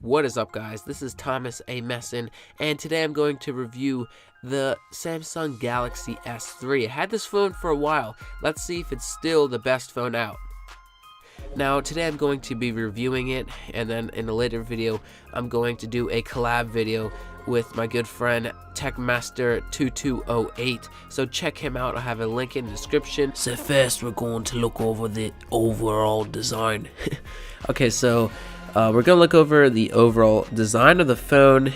What is up, guys? This is Thomas A. Messin, and today I'm going to review the Samsung Galaxy S3. I had this phone for a while. Let's see if it's still the best phone out. Now, today I'm going to be reviewing it, and then in a later video, I'm going to do a collab video with my good friend Techmaster2208. So check him out. I'll have a link in the description. So first, we're going to look over the overall design. Okay, so we're going to look over the overall design of the phone,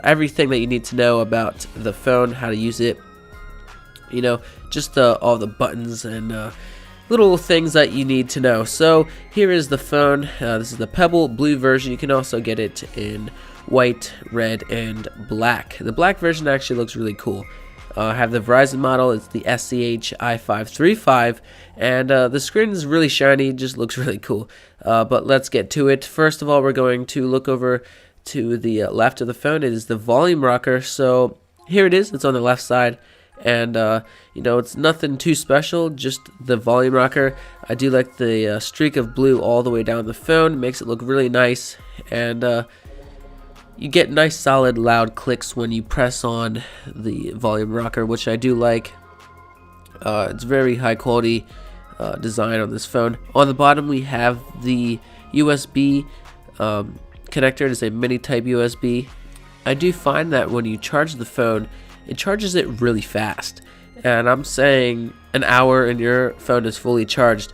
everything that you need to know about the phone, how to use it, just all the buttons and little things that you need to know. So here is the phone. This is the Pebble Blue version. You can also get it in white, red, and black. The black version actually looks really cool. I have the Verizon model. It's the SCH i535, and the screen is really shiny. It just looks really cool. But let's get to it. First of all, we're going to look over to the left of the phone. It is the volume rocker. So here it is. It's on the left side, and it's nothing too special, just the volume rocker. I do like the streak of blue all the way down the phone. It makes it look really nice, and you get nice solid loud clicks when you press on the volume rocker, which I do like. It's very high quality design on this phone. On the bottom we have the USB connector. It is a mini type USB. I do find that when you charge the phone, it charges it really fast, and I'm saying an hour and your phone is fully charged.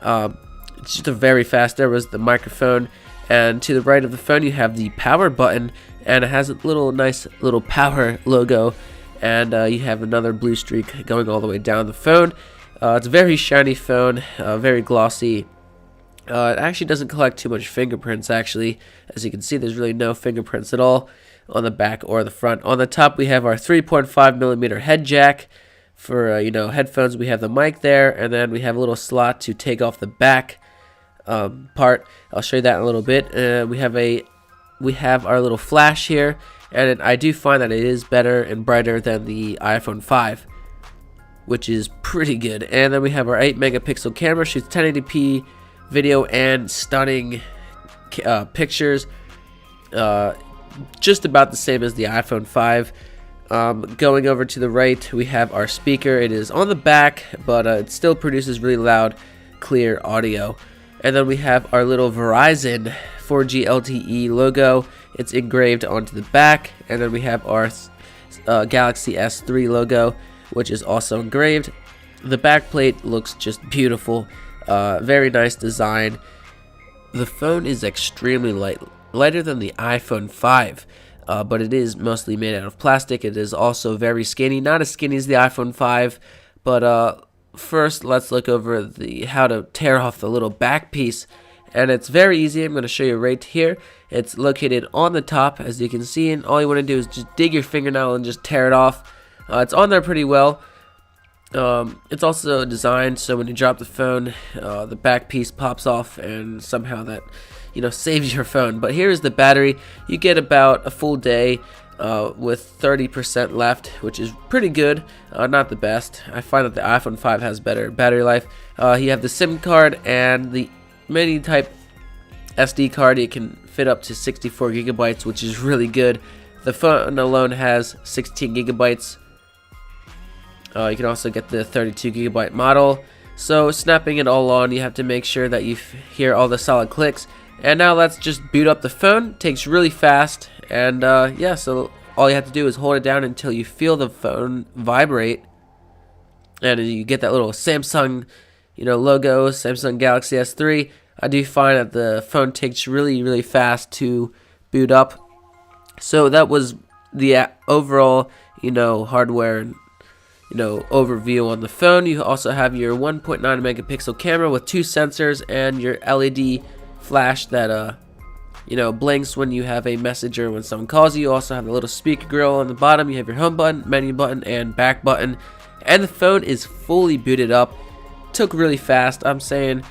It's just a very fast. There was the microphone, and to the right of the phone you have the power button, and it has a nice little power logo, and you have another blue streak going all the way down the phone. It's a very shiny phone, very glossy. It actually doesn't collect too much fingerprints. Actually, as you can see, there's really no fingerprints at all on the back or the front. On the top we have our 3.5mm head jack for headphones. We have the mic there, and then we have a little slot to take off the back part. I'll show you that in a little bit. We have our little flash here, and I do find that it is better and brighter than the iPhone 5, which is pretty good. And then we have our 8-megapixel camera, shoots 1080p video and stunning pictures, just about the same as the iPhone 5. Going over to the right, we have our speaker. It is on the back, but it still produces really loud, clear audio. And then we have our little Verizon 4G LTE logo. It's engraved onto the back. And then we have our Galaxy S3 logo, which is also engraved. The back plate looks just beautiful. Very nice design. The phone is extremely light, lighter than the iPhone 5, but it is mostly made out of plastic. It is also very skinny, not as skinny as the iPhone 5, but first let's look over how to tear off the little back piece, and it's very easy. I'm going to show you right here. It's located on the top, as you can see, and all you want to do is just dig your fingernail and just tear it off. It's on there pretty well. It's also designed so when you drop the phone, the back piece pops off, and somehow that saves your phone. But here's the battery. You get about a full day with 30% left, which is pretty good. Not the best. I find that the iPhone 5 has better battery life. You have the SIM card and the mini type SD card. It can fit up to 64 gigabytes, which is really good. The phone alone has 16 gigabytes. You can also get the 32 gigabyte model. So snapping it all on, you have to make sure that you hear all the solid clicks. And now let's just boot up the phone. It takes really fast, and yeah, so all you have to do is hold it down until you feel the phone vibrate, and you get that little Samsung logo, Samsung Galaxy S3. I do find that the phone takes really fast to boot up. So that was the overall hardware and overview on the phone. You also have your 1.9 megapixel camera with 2 sensors and your LED flash that blinks when you have a message or when someone calls you. You also have a little speaker grill on the bottom. You have your home button, menu button, and back button, and the phone is fully booted up. Took really fast. I'm saying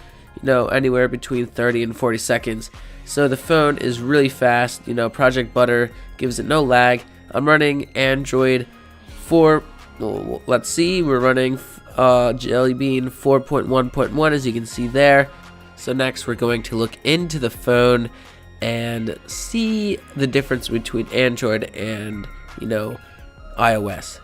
anywhere between 30 and 40 seconds. So the phone is really fast. Project Butter gives it no lag. I'm running Android 4. Let's see, we're running Jelly Bean 4.1.1, as you can see there. So next we're going to look into the phone and see the difference between Android and, you know, iOS.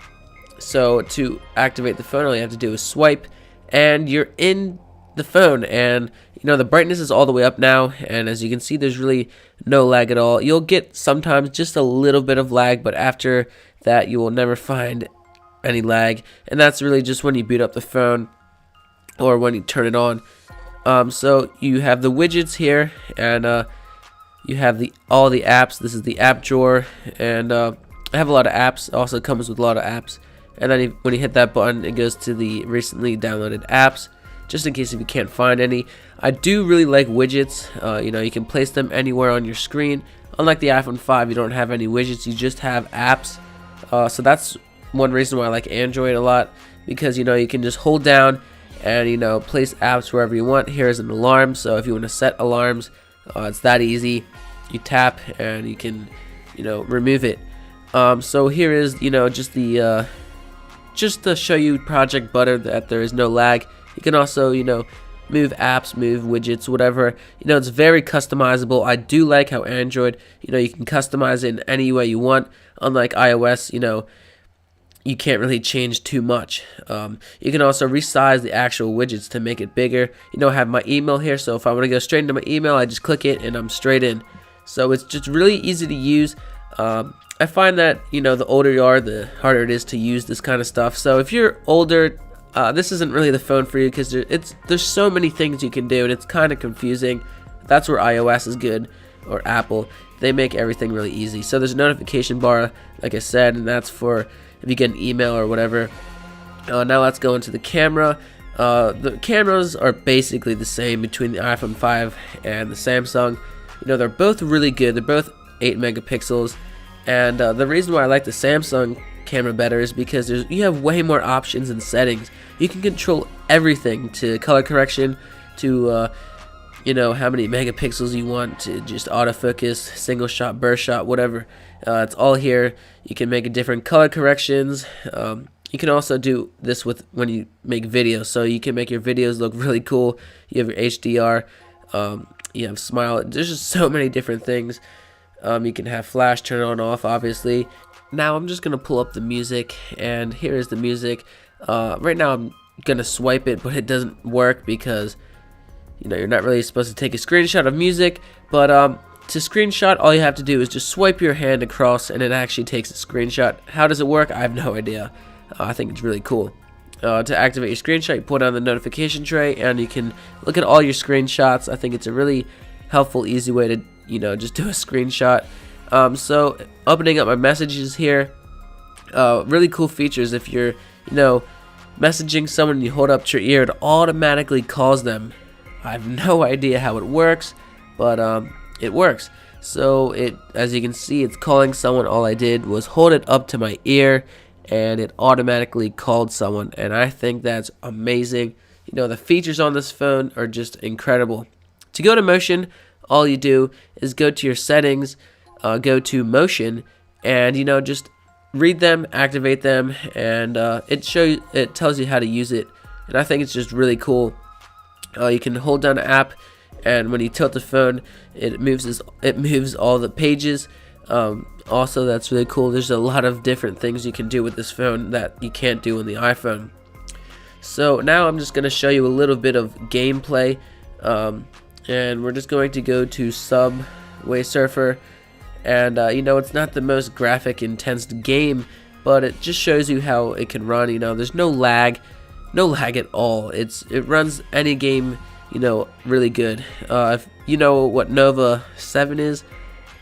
So to activate the phone, all you have to do is swipe, and you're in the phone, and you know the brightness is all the way up now, and as you can see, there's really no lag at all. You'll get sometimes just a little bit of lag, but after that you will never find any lag, and that's really just when you boot up the phone or when you turn it on. So you have the widgets here, and you have all the apps. This is the app drawer, and I have a lot of apps. It also comes with a lot of apps, and then when you hit that button, it goes to the recently downloaded apps, just in case if you can't find any. I do really like widgets. You know, you can place them anywhere on your screen. Unlike the iPhone 5, you don't have any widgets, you just have apps. So that's one reason why I like Android a lot, because you know you can just hold down and you know place apps wherever you want. Here's an alarm, so if you want to set alarms, it's that easy. You tap and you can, you know, remove it. So here is, you know, just to show you Project Butter that there is no lag. You can also, you know, move apps, move widgets, whatever. You know, it's very customizable. I do like how Android, you know, you can customize it in any way you want. Unlike iOS, you know, you can't really change too much. You can also resize the actual widgets to make it bigger. You know, I have my email here, so if I want to go straight into my email, I just click it and I'm straight in. So it's just really easy to use. I find that, you know, the older you are, the harder it is to use this kind of stuff. So if you're older, this isn't really the phone for you, because there's so many things you can do, and it's kind of confusing. That's where iOS is good, or Apple. They make everything really easy. So there's a notification bar, like I said, and that's for if you get an email or whatever. Now let's go into the camera. The cameras are basically the same between the iPhone 5 and the Samsung. You know, they're both really good. They're both 8 megapixels. And the reason why I like the Samsung camera better is because you have way more options and settings. You can control everything, to color correction, to you know, how many megapixels you want, to just autofocus, single shot, burst shot, whatever. It's all here. You can make different color corrections. You can also do this with when you make videos, so you can make your videos look really cool. You have your HDR, you have smile. There's just so many different things. You can have flash, turn on, off, obviously. Now I'm just gonna pull up the music, and here is the music. Right now I'm gonna swipe it, but it doesn't work because, you know, you're not really supposed to take a screenshot of music. But to screenshot, all you have to do is just swipe your hand across, and it actually takes a screenshot. How does it work? I have no idea. I think it's really cool. To activate your screenshot, you put on the notification tray, and you can look at all your screenshots. I think it's a really helpful, easy way to, you know, just do a screenshot. So opening up my messages here, really cool features. If you're, you know, messaging someone and you hold up to your ear, it automatically calls them. I have no idea how it works, but it works. So as you can see, it's calling someone. All I did was hold it up to my ear, and it automatically called someone, and I think that's amazing. You know, the features on this phone are just incredible. To go to motion, all you do is go to your settings, go to motion, and you know, just read them, activate them, and it tells you how to use it, and I think it's just really cool. You can hold down an app, and when you tilt the phone, it moves all the pages. Also, that's really cool. There's a lot of different things you can do with this phone that you can't do on the iPhone. So now I'm just going to show you a little bit of gameplay, and we're just going to go to Subway Surfer, and you know, it's not the most graphic intense game, but it just shows you how it can run. You know, there's no lag at all. It runs any game, you know, really good. If you know what Nova 7 is,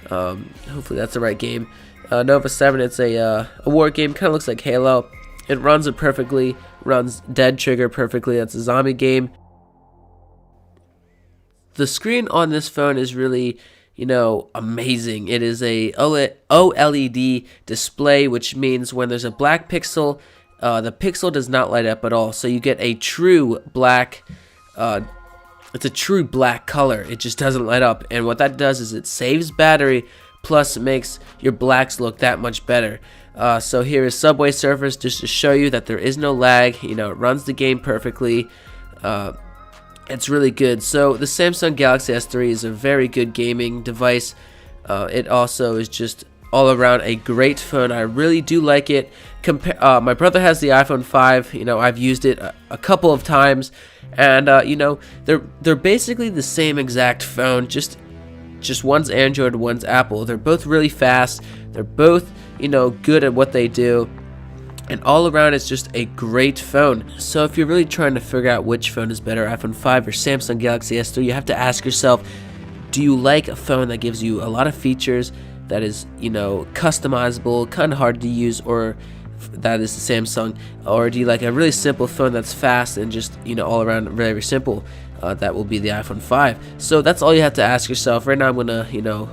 hopefully that's the right game. Nova 7, it's a war game, kind of looks like Halo. It runs it perfectly, runs Dead Trigger perfectly. That's a zombie game. The screen on this phone is really, you know, amazing. It is a OLED display, which means when there's a black pixel, the pixel does not light up at all. So you get a true black, it's a true black color. It just doesn't light up. And what that does is it saves battery, plus it makes your blacks look that much better. So here is Subway Surfers, just to show you that there is no lag. You know, it runs the game perfectly. It's really good. So the Samsung Galaxy S3 is a very good gaming device. It also is just all around a great phone. I really do like it. My brother has the iPhone 5. You know, I've used it a couple of times, and you know, they're basically the same exact phone. Just one's Android, one's Apple. They're both really fast. They're both, you know, good at what they do. And all around, it's just a great phone. So if you're really trying to figure out which phone is better, iPhone 5 or Samsung Galaxy S3, you have to ask yourself, do you like a phone that gives you a lot of features, that is, you know, customizable, kind of hard to use, or that is the Samsung? Or do you like a really simple phone that's fast and just, you know, all around very simple? That will be the iPhone 5. So that's all you have to ask yourself. Right now I'm going to, you know,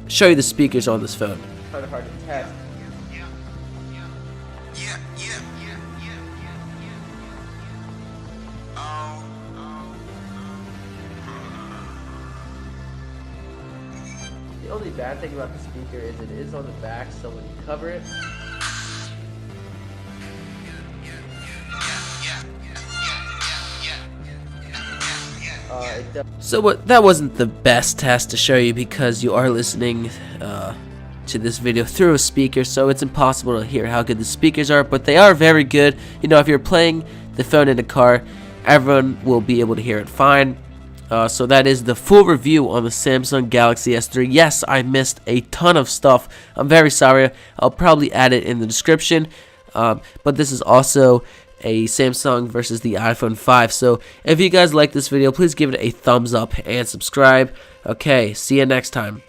show you the speakers on this phone. Kind of hard to test. The only bad thing about the speaker is it is on the back, so when you cover it, so that wasn't the best test to show you because you are listening to this video through a speaker, so it's impossible to hear how good the speakers are, but they are very good. You know, if you're playing the phone in a car, everyone will be able to hear it fine. So that is the full review on the Samsung Galaxy S3. Yes, I missed a ton of stuff. I'm very sorry. I'll probably add it in the description. But this is also a Samsung versus the iPhone 5. So if you guys like this video, please give it a thumbs up and subscribe. Okay, see you next time.